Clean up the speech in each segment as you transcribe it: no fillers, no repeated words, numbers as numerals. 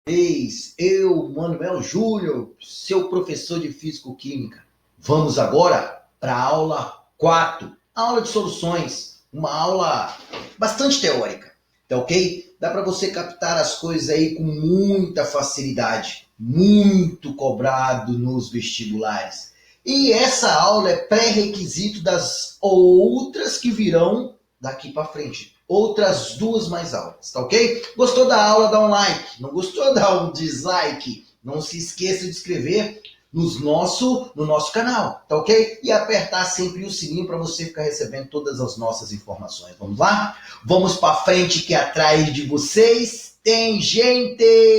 Eu, Manuel Júnior, seu professor de Físico-Química. Vamos agora para a aula 4, aula de soluções, uma aula bastante teórica, tá ok? Dá para você captar as coisas aí com muita facilidade, muito cobrado nos vestibulares. E essa aula é pré-requisito das outras que virão daqui para frente. Outras 2 mais aulas, tá ok? Gostou da aula, dá um like. Não gostou, dá um dislike. Não se esqueça de inscrever no nosso canal, tá ok? E apertar sempre o sininho para você ficar recebendo todas as nossas informações. Vamos lá? Vamos para frente que atrás de vocês tem gente!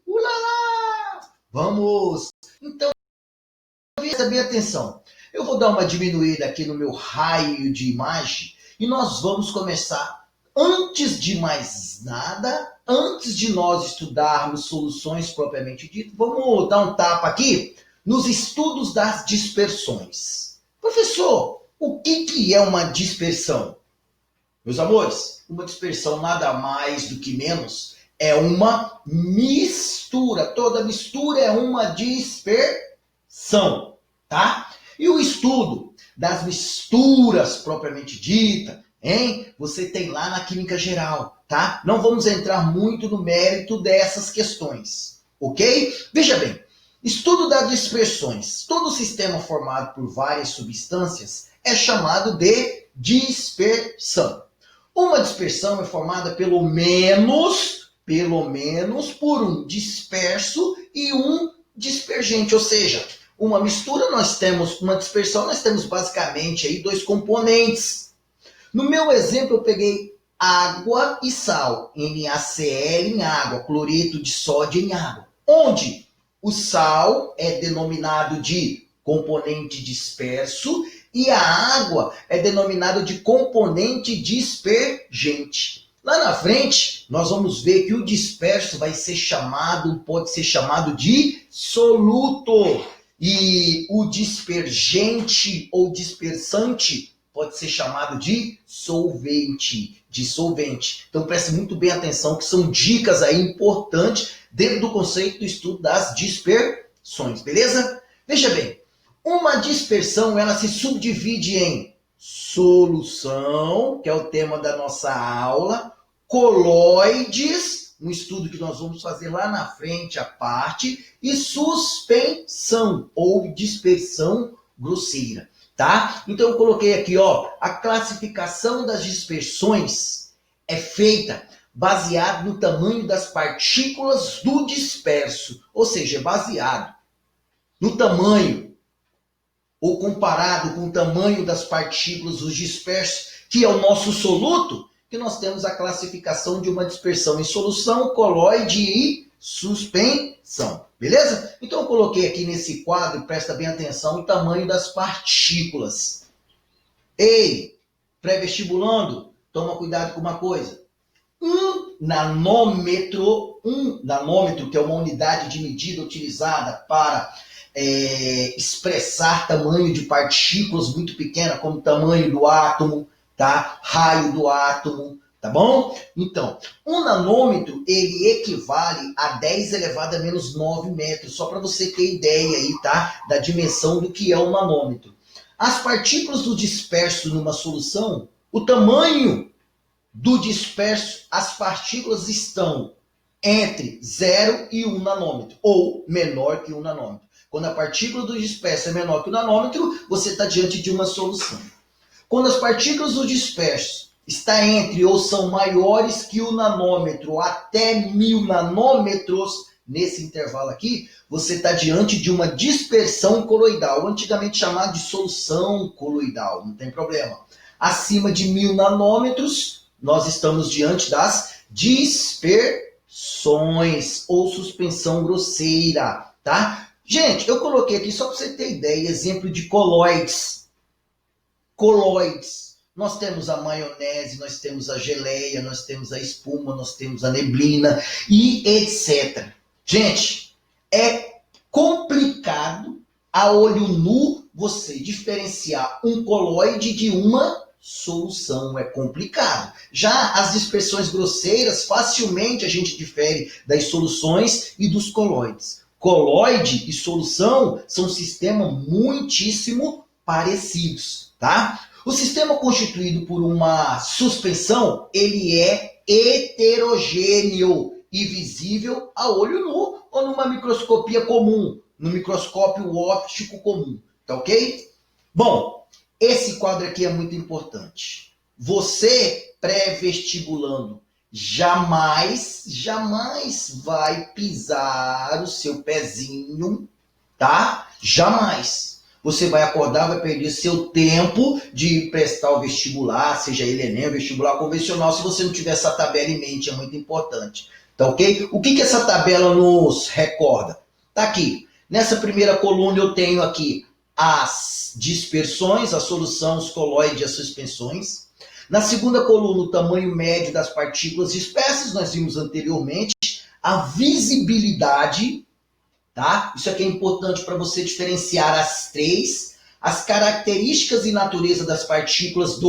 Ulala! Vamos! Então, presta bem atenção. Eu vou dar uma diminuída aqui no meu raio de imagem e nós vamos começar. Antes de mais nada, antes de nós estudarmos soluções propriamente dito, vamos dar um tapa aqui nos estudos das dispersões. Professor, o que é uma dispersão? Meus amores, uma dispersão nada mais do que menos é uma mistura. Toda mistura é uma dispersão, tá? E o estudo das misturas propriamente dita, hein? Você tem lá na Química Geral, tá? Não vamos entrar muito no mérito dessas questões, ok? Veja bem, estudo das dispersões. Todo sistema formado por várias substâncias é chamado de dispersão. Uma dispersão é formada pelo menos por um disperso e um dispergente, ou seja, uma mistura uma dispersão, nós temos basicamente aí 2 componentes. No meu exemplo, eu peguei água e sal, NaCl em água, cloreto de sódio em água, onde o sal é denominado de componente disperso e a água é denominada de componente dispergente. Lá na frente, nós vamos ver que o disperso pode ser chamado de soluto. E o dispergente ou dispersante pode ser chamado de solvente. Então preste muito bem atenção que são dicas aí importantes dentro do conceito do estudo das dispersões, beleza? Veja bem, uma dispersão ela se subdivide em solução, que é o tema da nossa aula, coloides, um estudo que nós vamos fazer lá na frente, a parte, e suspensão ou dispersão grosseira, tá? Então eu coloquei aqui, ó, a classificação das dispersões é feita baseado no tamanho das partículas do disperso, ou seja, baseado no tamanho ou comparado com o tamanho das partículas dos dispersos, que é o nosso soluto, que nós temos a classificação de uma dispersão em solução, coloide e suspensão. Beleza? Então eu coloquei aqui nesse quadro, presta bem atenção, o tamanho das partículas. Ei, pré-vestibulando, toma cuidado com uma coisa. Um nanômetro, que é uma unidade de medida utilizada para expressar tamanho de partículas muito pequenas, como o tamanho do átomo, tá? Raio do átomo, tá bom? Então, um nanômetro, ele equivale a 10 elevado a menos 9 metros, só para você ter ideia aí, tá? Da dimensão do que é um nanômetro. As partículas do disperso numa solução, o tamanho do disperso, as partículas estão entre 0 e 1 nanômetro, ou menor que 1 nanômetro. Quando a partícula do disperso é menor que o nanômetro, você está diante de uma solução. Quando as partículas do disperso estão entre ou são maiores que o nanômetro, até 1000 nanômetros, nesse intervalo aqui, você está diante de uma dispersão coloidal, antigamente chamada de solução coloidal, não tem problema. Acima de 1000 nanômetros, nós estamos diante das dispersões ou suspensão grosseira, tá? Gente, eu coloquei aqui só para você ter ideia, exemplo de coloides. Coloides. Nós temos a maionese, nós temos a geleia, nós temos a espuma, nós temos a neblina e etc. Gente, é complicado a olho nu você diferenciar um coloide de uma solução, é complicado. Já as dispersões grosseiras, facilmente a gente difere das soluções e dos coloides. Coloide e solução são sistemas muitíssimo parecidos, tá? O sistema constituído por uma suspensão, ele é heterogêneo e visível a olho nu ou numa microscopia comum, no microscópio óptico comum, tá ok? Bom, esse quadro aqui é muito importante. Você, pré-vestibulando, jamais vai pisar o seu pezinho, tá? Jamais. Você vai acordar, vai perder seu tempo de prestar o vestibular, seja ele Enem, vestibular convencional, se você não tiver essa tabela em mente, é muito importante. Tá ok? O que essa tabela nos recorda? Tá aqui. Nessa primeira coluna eu tenho aqui as dispersões, a solução, os coloides e as suspensões. Na segunda coluna, o tamanho médio das partículas dispersas, nós vimos anteriormente. A visibilidade, tá? Isso aqui é importante para você diferenciar as três. As características e natureza das partículas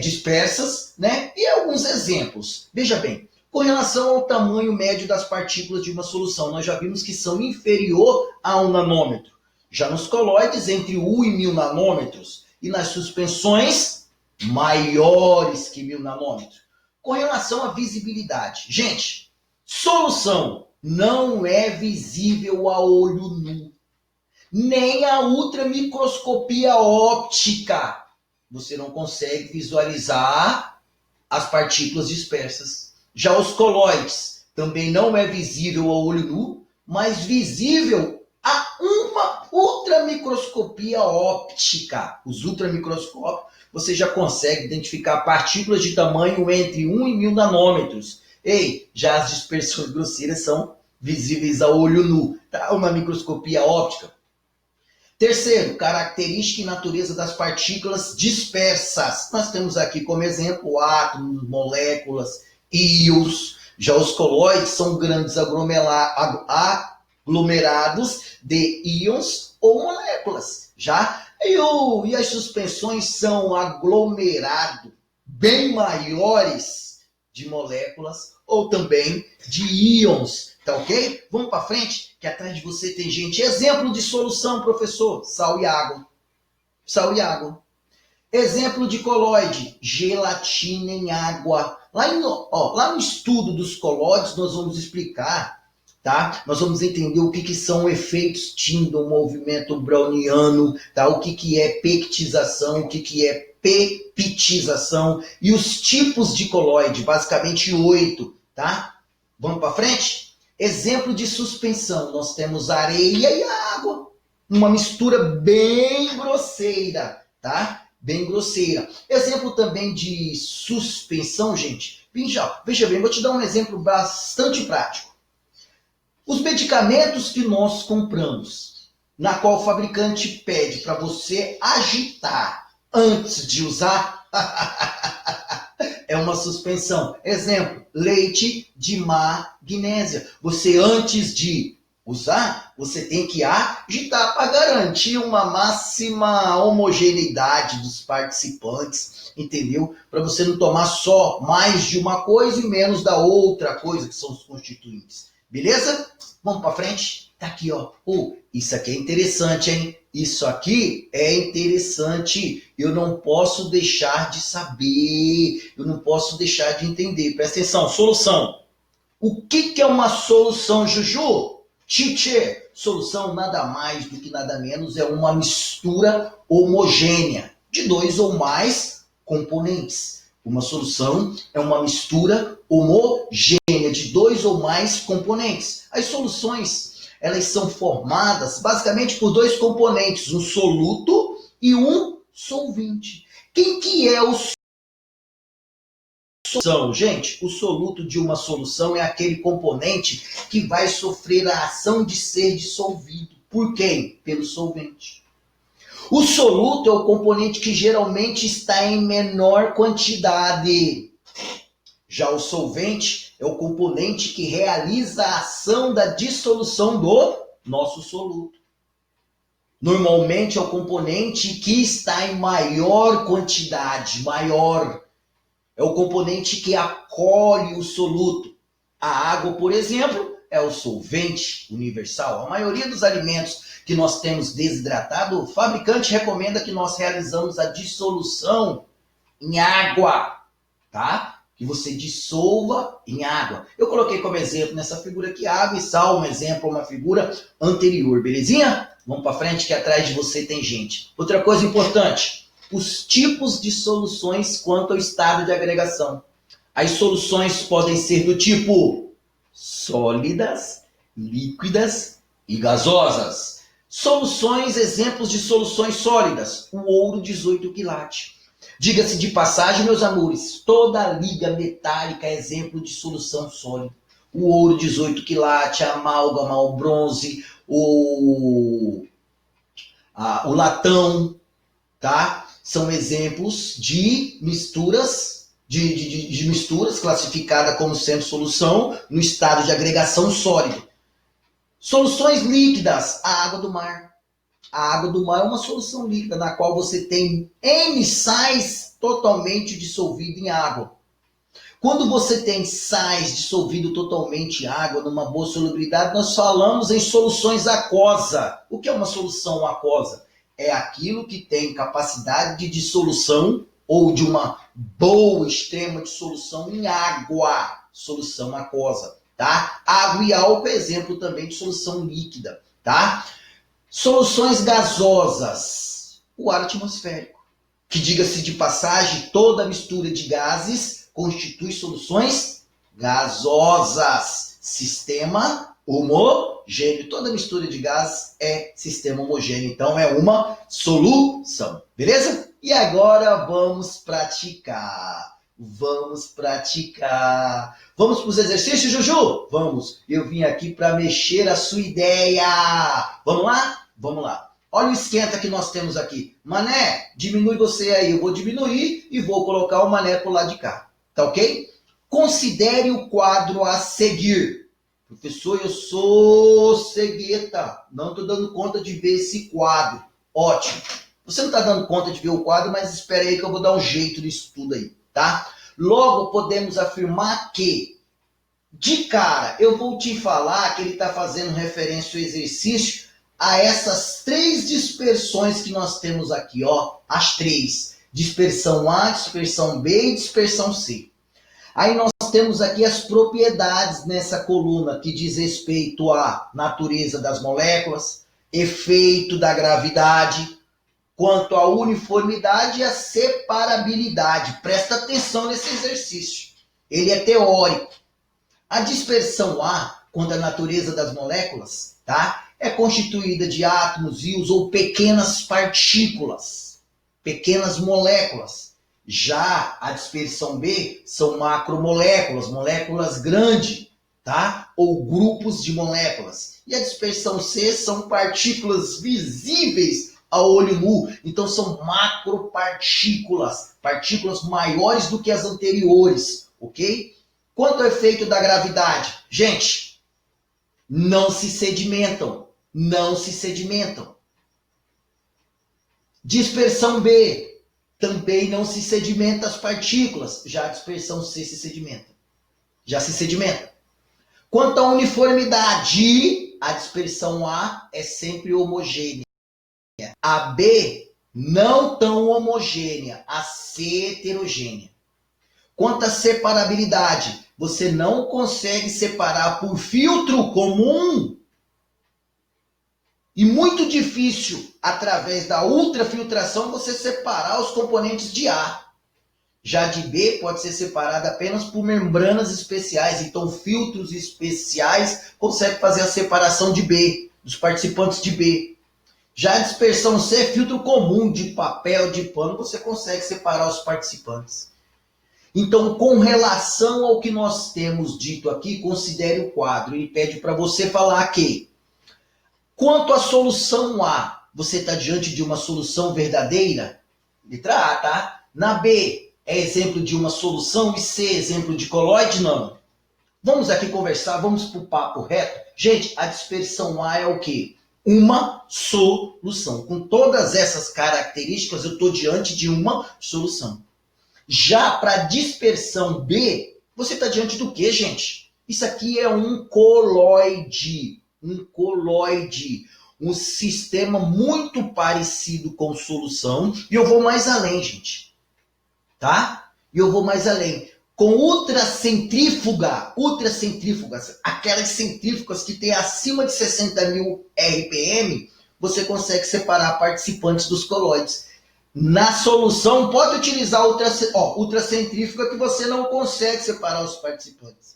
dispersas, né? E alguns exemplos. Veja bem, com relação ao tamanho médio das partículas de uma solução, nós já vimos que são inferior a 1 nanômetro. Já nos coloides, entre 1 e 1000 nanômetros. E nas suspensões, maiores que 1000 nanômetros. Com relação à visibilidade. Gente, solução não é visível a olho nu. Nem a ultramicroscopia óptica. Você não consegue visualizar as partículas dispersas. Já os coloides também não é visível a olho nu, mas visível a uma ultramicroscopia óptica. Os ultramicroscópios, você já consegue identificar partículas de tamanho entre 1 e 1000 nanômetros. Ei, já as dispersões grosseiras são visíveis a olho nu, tá? Uma microscopia óptica. Terceiro, característica e natureza das partículas dispersas. Nós temos aqui como exemplo átomos, moléculas, íons. Já os coloides são grandes aglomerados de íons ou moléculas. Já e as suspensões são aglomerados bem maiores de moléculas ou também de íons. Tá ok? Vamos para frente, que atrás de você tem gente. Exemplo de solução, professor: sal e água. Sal e água. Exemplo de coloide: gelatina em água. Lá no estudo dos coloides, nós vamos explicar, tá? Nós vamos entender o que são efeitos Tyndall, movimento browniano, tá? O que é pectização, o que é peptização e os tipos de coloide, basicamente 8, tá? Vamos para frente? Exemplo de suspensão: nós temos areia e água. Uma mistura bem grosseira, tá? Bem grosseira. Exemplo também de suspensão, gente. Veja bem, vou te dar um exemplo bastante prático. Os medicamentos que nós compramos, na qual o fabricante pede para você agitar antes de usar, é uma suspensão. Exemplo, leite de magnésia. Você, antes de usar, você tem que agitar para garantir uma máxima homogeneidade dos participantes, entendeu? Para você não tomar só mais de uma coisa e menos da outra coisa, que são os constituintes. Beleza? Vamos para frente? Tá aqui, ó. Isso aqui é interessante, hein? Isso aqui é interessante. Eu não posso deixar de saber. Eu não posso deixar de entender. Presta atenção. Solução. O que é uma solução, Juju? Teacher, solução nada mais do que nada menos é uma mistura homogênea de 2 ou mais componentes. Uma solução é uma mistura homogênea de 2 ou mais componentes. As soluções, elas são formadas basicamente por 2 componentes, um soluto e um solvente. Quem que é o solução? Gente, o soluto de uma solução é aquele componente que vai sofrer a ação de ser dissolvido. Por quem? Pelo solvente. O soluto é o componente que geralmente está em menor quantidade. Já o solvente é o componente que realiza a ação da dissolução do nosso soluto. Normalmente é o componente que está em maior quantidade, maior. É o componente que acolhe o soluto. A água, por exemplo, é o solvente universal. A maioria dos alimentos que nós temos desidratado, o fabricante recomenda que nós realizamos a dissolução em água, tá? Que você dissolva em água. Eu coloquei como exemplo nessa figura aqui água e sal, um exemplo, uma figura anterior, belezinha? Vamos para frente que atrás de você tem gente. Outra coisa importante, os tipos de soluções quanto ao estado de agregação. As soluções podem ser do tipo sólidas, líquidas e gasosas. Soluções, exemplos de soluções sólidas. O ouro 18 quilates. Diga-se de passagem, meus amores, toda liga metálica é exemplo de solução sólida. O ouro 18 quilates, a amálgama, o bronze, o latão, tá? São exemplos de misturas, de misturas classificadas como sendo solução no estado de agregação sólida. Soluções líquidas, a água do mar. A água do mar é uma solução líquida, na qual você tem N sais totalmente dissolvido em água. Quando você tem sais dissolvido totalmente em água, numa boa solubilidade, nós falamos em soluções aquosa. O que é uma solução aquosa? É aquilo que tem capacidade de dissolução ou de uma boa extrema dissolução em água. Solução aquosa, tá? Água e álcool é exemplo também de solução líquida, tá? Soluções gasosas, o ar atmosférico, que diga-se de passagem, toda mistura de gases constitui soluções gasosas, sistema homogêneo. Toda mistura de gases é sistema homogêneo, então é uma solução, beleza? E agora vamos praticar. Vamos praticar. Vamos para os exercícios, Juju? Vamos. Eu vim aqui para mexer a sua ideia. Vamos lá? Vamos lá. Olha o esquenta que nós temos aqui. Mané, diminui você aí. Eu vou diminuir e vou colocar o Mané pro lado de cá. Tá ok? Considere o quadro a seguir. Professor, eu sou cegueta. Não estou dando conta de ver esse quadro. Ótimo. Você não está dando conta de ver o quadro, mas espere aí que eu vou dar um jeito nisso tudo aí, tá? Logo, podemos afirmar que, de cara, eu vou te falar que ele está fazendo referência ao exercício a essas 3 dispersões que nós temos aqui, ó. As 3. Dispersão A, dispersão B e dispersão C. Aí nós temos aqui as propriedades nessa coluna que diz respeito à natureza das moléculas, efeito da gravidade, quanto à uniformidade e à separabilidade. Presta atenção nesse exercício. Ele é teórico. A dispersão A, quanto à natureza das moléculas, tá? É constituída de átomos, íons ou pequenas partículas, pequenas moléculas. Já a dispersão B são macromoléculas, moléculas grandes, tá? Ou grupos de moléculas. E a dispersão C são partículas visíveis a olho nu. Então são macropartículas, partículas maiores do que as anteriores, ok? Quanto ao efeito da gravidade, gente, não se sedimentam, não se sedimentam. Dispersão B, também não se sedimenta as partículas, já a dispersão C se sedimenta, já se sedimenta. Quanto à uniformidade, a dispersão A é sempre homogênea. A B não tão homogênea, a C heterogênea. Quanto à separabilidade, você não consegue separar por filtro comum e muito difícil, através da ultrafiltração, você separar os componentes de A. Já de B pode ser separado apenas por membranas especiais, então filtros especiais conseguem fazer a separação de B, dos participantes de B. Já a dispersão C é filtro comum de papel, de pano, você consegue separar os participantes. Então, com relação ao que nós temos dito aqui, considere o quadro. Ele pede para você falar que, quanto à solução A, você está diante de uma solução verdadeira? Letra A, tá? Na B, é exemplo de uma solução e C, exemplo de coloide? Não. Vamos aqui conversar, vamos para o papo reto. Gente, a dispersão A é o quê? uma solução. Com todas essas características, eu estou diante de uma solução. Já para dispersão B, você está diante do quê, gente? Isso aqui é um coloide. Um coloide. Um sistema muito parecido com solução. E eu vou mais além, gente. Tá? E eu vou mais além. Com ultracentrífugas, aquelas centrífugas que tem acima de 60.000 RPM, você consegue separar participantes dos coloides. Na solução, pode utilizar ultracentrífuga que você não consegue separar os participantes.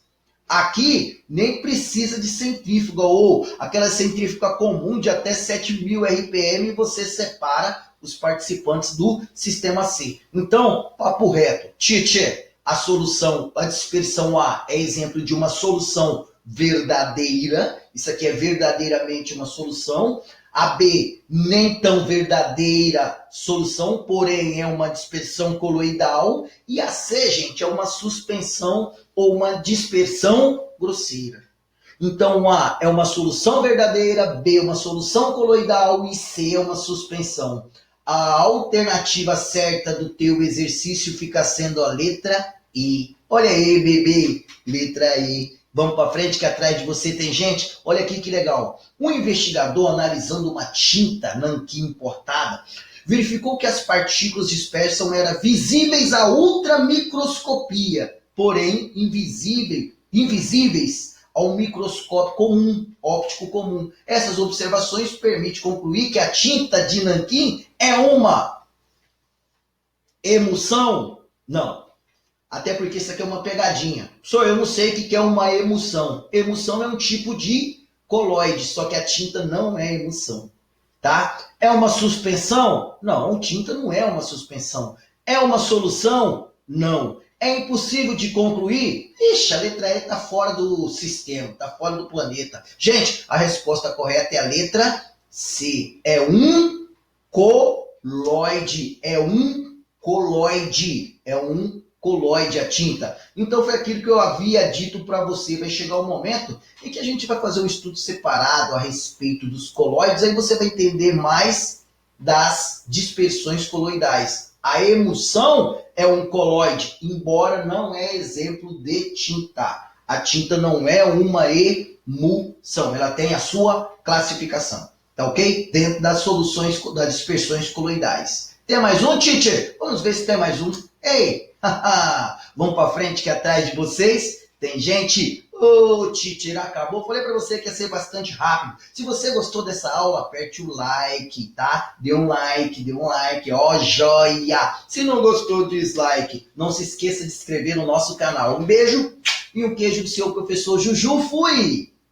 Aqui, nem precisa de centrífuga, ou aquela centrífuga comum de até 7.000 RPM, você separa os participantes do sistema C. Então, papo reto, teacher, a solução, a dispersão A é exemplo de uma solução verdadeira. Isso aqui é verdadeiramente uma solução. A B, nem tão verdadeira solução, porém é uma dispersão coloidal. E a C, gente, é uma suspensão ou uma dispersão grosseira. Então, A é uma solução verdadeira, B é uma solução coloidal e C é uma suspensão. A alternativa certa do teu exercício fica sendo a letra E. Olha aí, bebê, letra E. Vamos para frente que atrás de você tem gente? Olha aqui que legal. Um investigador analisando uma tinta nanquim importada verificou que as partículas dispersas eram visíveis a ultramicroscopia, porém invisíveis ao microscópio comum, óptico comum. Essas observações permitem concluir que a tinta de nanquim é uma emulsão? Não. Até porque isso aqui é uma pegadinha. Só eu não sei o que é uma emulsão. Emulsão é um tipo de coloide, só que a tinta não é emulsão. Tá? É uma suspensão? Não, tinta não é uma suspensão. É uma solução? Não. É impossível de concluir? Ixi, a letra E está fora do sistema, está fora do planeta. Gente, a resposta correta é a letra C. É um coloide. É um coloide. É um coloide a tinta. Então foi aquilo que eu havia dito para você. Vai chegar um momento em que a gente vai fazer um estudo separado a respeito dos coloides. Aí você vai entender mais das dispersões coloidais. A emulsão é um coloide, embora não é exemplo de tinta. A tinta não é uma emulsão, ela tem a sua classificação, tá ok? Dentro das soluções, das dispersões coloidais. Tem mais um, teacher? Vamos ver se tem mais um. Ei, vamos para frente que atrás de vocês tem gente. Ô, teacher, acabou. Falei para você que ia ser bastante rápido. Se você gostou dessa aula, aperte o like, tá? Dê um like, ó, joia. Se não gostou, dislike. Não se esqueça de se inscrever no nosso canal. Um beijo e um queijo do seu professor Juju. Fui!